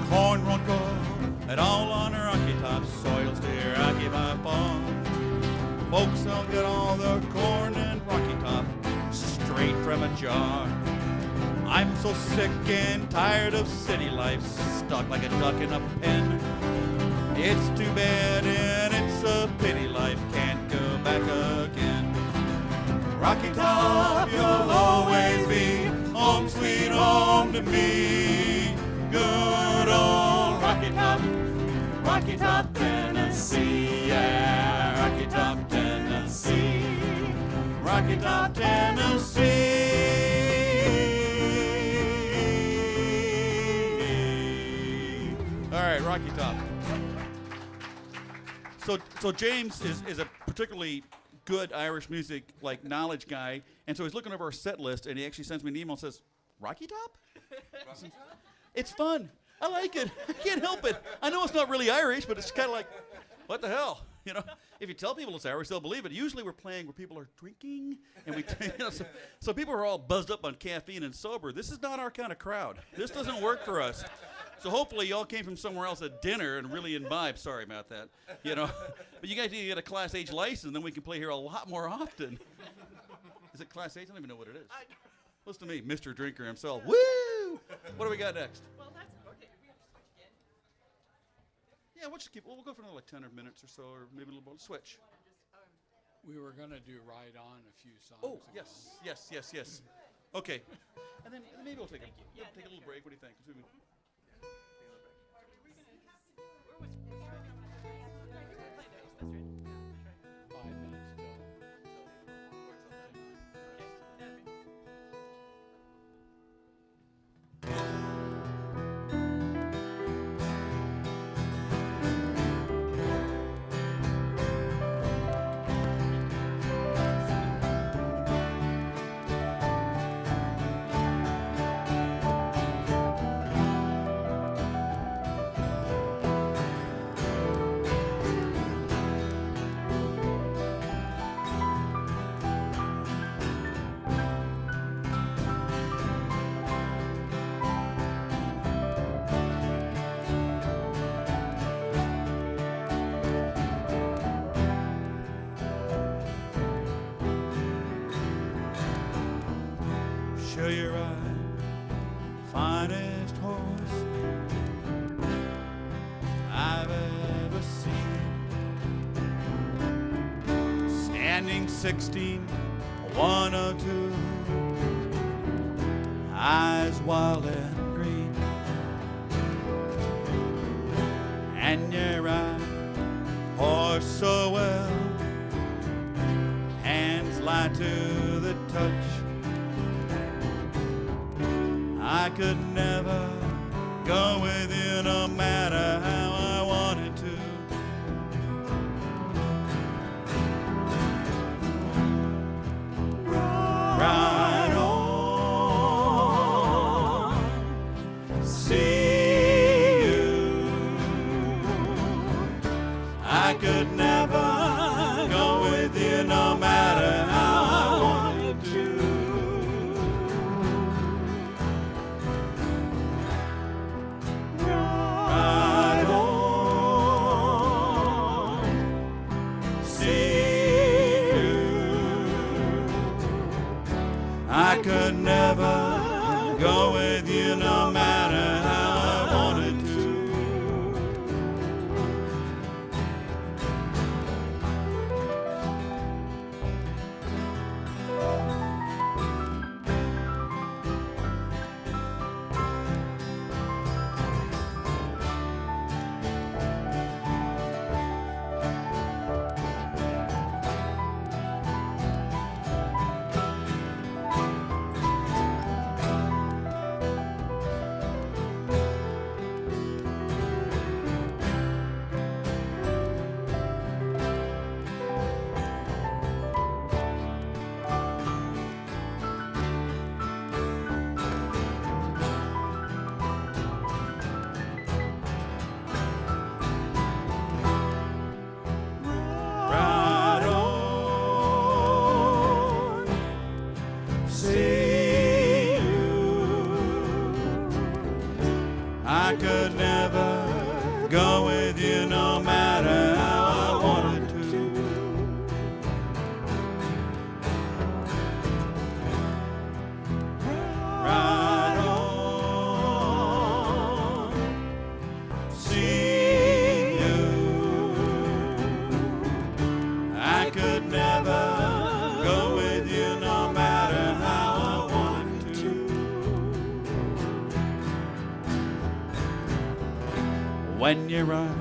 Corn won't grow at all on a Rocky Top, soil's too rocky by far. Folks don't get all their corn in Rocky Top straight from a jar. I'm so sick and tired of city life, stuck like a duck in a pen. It's too bad and it's a pity life can't go back again. Rocky Top, you'll always be home sweet home to me. Good old Rocky Top, Rocky Top, Tennessee, yeah, Rocky Top, Tennessee, Rocky Top, Tennessee. All right, Rocky Top. So James is a particularly good Irish music like knowledge guy, and so he's looking over our set list, and he actually sends me an email and says, Rocky Top? Rocky Top? It's fun. I like it. I can't help it. I know it's not really Irish, but it's kind of like, what the hell? You know, if you tell people it's Irish, they'll believe it. Usually we're playing where people are drinking, and so people are all buzzed up on caffeine and sober. This is not our kind of crowd. This doesn't work for us. So hopefully y'all came from somewhere else at dinner and really imbibe. Sorry about that. You know, but you guys need to get a Class H license, then we can play here a lot more often. Is it Class H? I don't even know what it is. Listen to me, Mr. Drinker himself. Woo! What do we got next? Well, that's okay. We have to switch again. Yeah, we'll go for another like 10 minutes or so, or maybe a little more. Switch. We were going to do Ride On a few songs Oh, ago. yes. Okay. And then maybe we'll take a little break. What do you think? Where was? Play those. That's right. 5 minutes ago. standing 16, 102, eyes wild and green, and your eye, horse so well, hands light to the touch. I could never go with you no matter how I wanted to. Ride on, see you. I could never go with you no matter how I wanted to. Ride on, see you. I could never go with you no matter how I wanted to. Ride on, see you. I could never go with you no matter how I wanted to. Ride on, see you. I could never go with you no matter how I wanted to. When you ride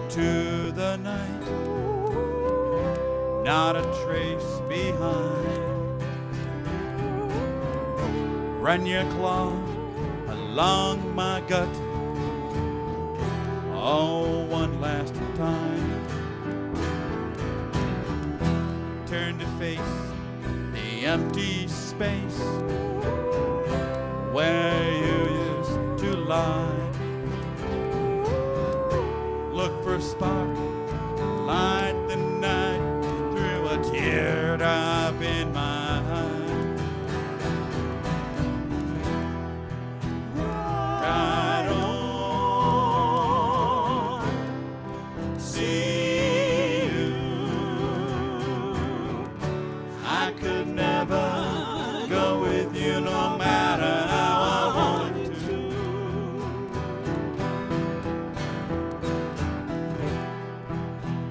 to the night, not a trace behind. Run your claw along my gut, oh, one last time. Turn to face the empty space where you used to lie. Look for a spark, light the night through a teardrop in my eye. Ride on, see you. I could never go with you no matter how I wanted to.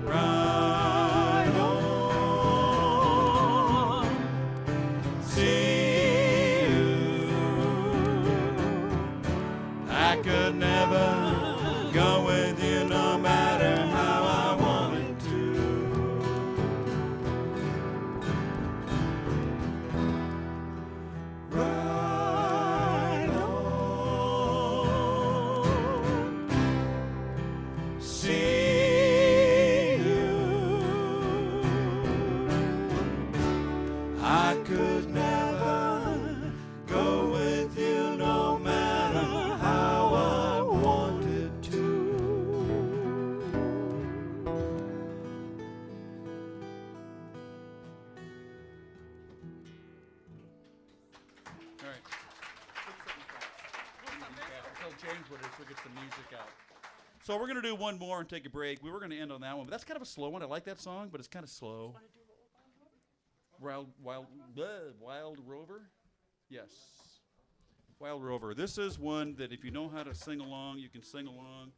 Ride on, see you. I could never go with you no matter how I wanted to. Ride on, see you. I could never go with you no matter how I wanted to. All right. Tell James what it is so we get the music out. So we're going to do one more and take a break. We were going to end on that one, but that's kind of a slow one. I like that song, but it's kind of slow. Wild Rover? Yes. Wild Rover. This is one that if you know how to sing along, you can sing along.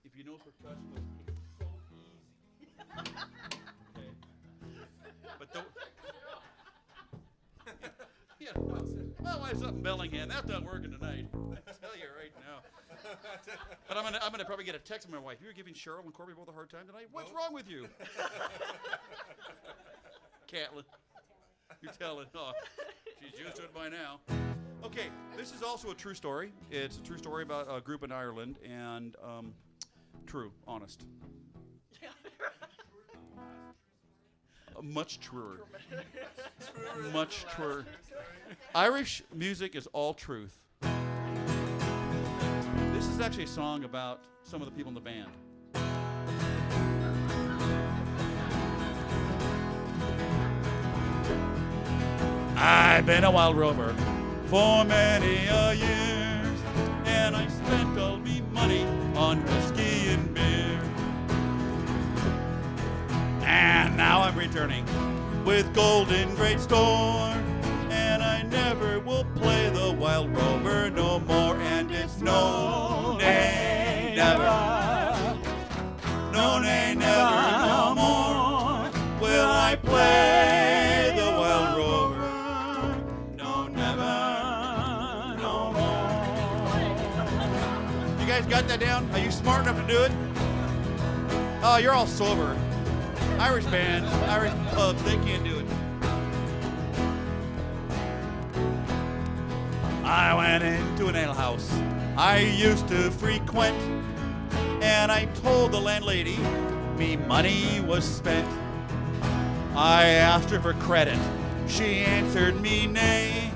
If you know percussion, it's so easy. Okay. Try something Bellingham. That's not working tonight. I tell you right now. But I'm gonna probably get a text from my wife. You're giving Cheryl and Corby both a hard time tonight? What's wrong with you? Catlin. You're telling. Oh, she's used to it by now. Okay, this is also a true story. It's a true story about a group in Ireland, and true, honest. Much truer. Much truer. Irish music is all truth. This is actually a song about some of the people in the band. I've been a wild rover for many a years, and I spent all me money on whiskey and beer. And now I'm returning with gold in great store, and I never will play the wild rover no more. And it's no, nay, never, no, nay, never, no more will I play the wild rover. No, never, no more. You guys got that down? Are you smart enough to do it? Oh, you're all sober. Irish bands, Irish pubs, they can't do it. I went into an ale house I used to frequent, and I told the landlady me money was spent. I asked her for credit. She answered me nay.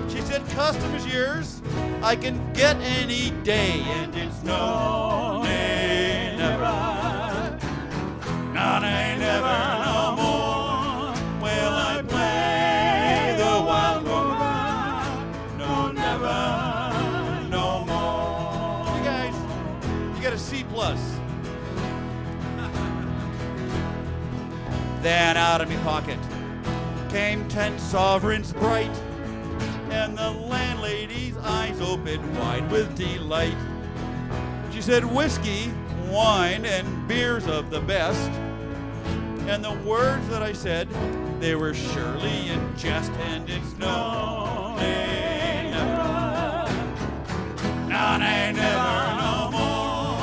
She said, custom is yours. I can get any day. And it's no, nay, never. No, nay, never, no more will I play the wild rover. No, never, no more. You guys, you got a C+. Then out of me pocket came 10 sovereigns bright, and the landlady's eyes opened wide with delight. She said, whiskey, wine, and beers of the best. And the words that I said, they were surely in jest. And it's no, nay, never, no, nay, never, no more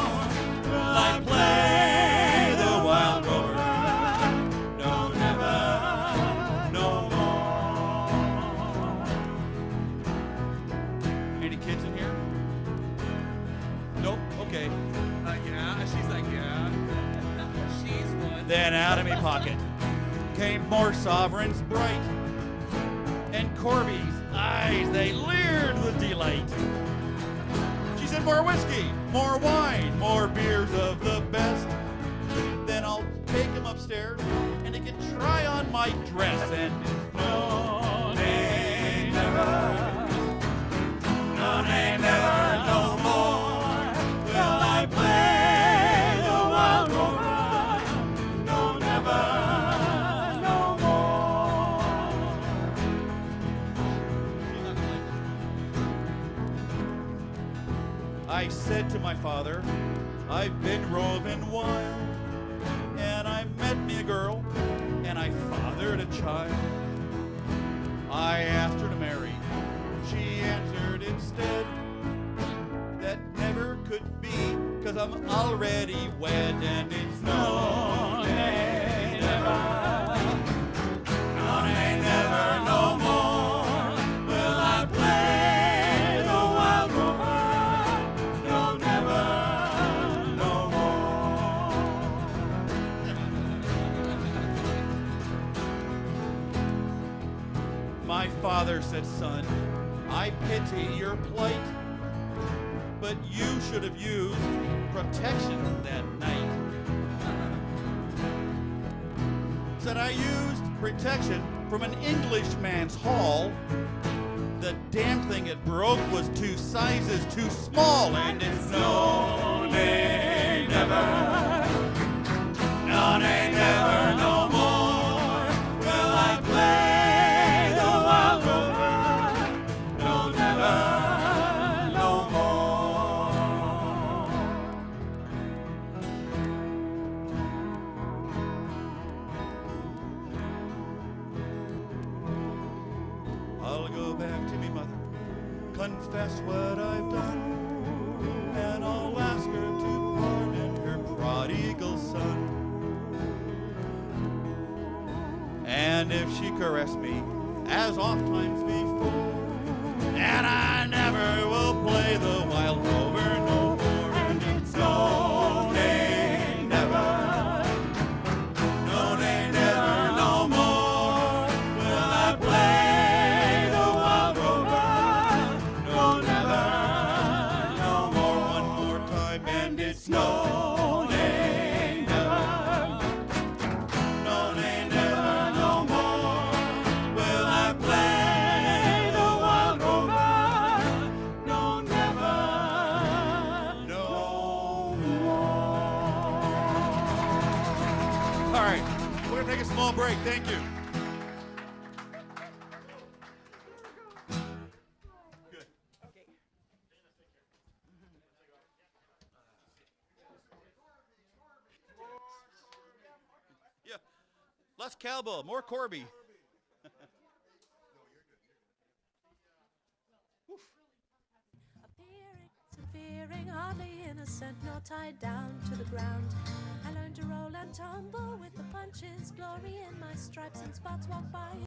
will I play the wild rover. No, never, no more. Any kids in here? Nope. Okay. Yeah, she's like, yeah. She's one. Then out of me pocket came more sovereigns bright, and Corby's eyes, they leered with delight. She said, more whiskey, more wine, more beers of the best. Then I'll take him upstairs, and he can try on my dress. And no, nay, never, no, nay, never, no more will I play the wild rover. No, never, no more. I said to my father, I've been roving wild, and I met me a girl, and I fathered a child. I asked her to marry. She answered instead that never could be, 'cause I'm already wed. And it's no, nay, never, no, nay, never, no more will I play the wild rover. No, never, no more. My father said, son, I pity your plight, but you should have used protection that night. Said I used protection from an Englishman's haul. The damn thing it broke was 2 sizes too small. And it's no, nay, never, no, nay, never, no more will I play the wild rover. No, never, no more. I'll go back to me mother confess what I've done, and I'll ask her to pardon her prodigal son. And if she caress me, as oft times before, and I never will play the wild rover no more. And it's no, nay, never, no, nay, never, no more will I play the wild rover. No, never, no more. One more time, and it's no, nay, never, no, nay, never, no more will I play the wild rover. No, never, no more. All right, we're gonna take a small break. Thank you. Good. Okay. Yeah. Less cowbell, more Corby. Fearing, hardly innocent, nor tied down to the ground. I learned to roll and tumble with the punches, glory in my stripes and spots, walk by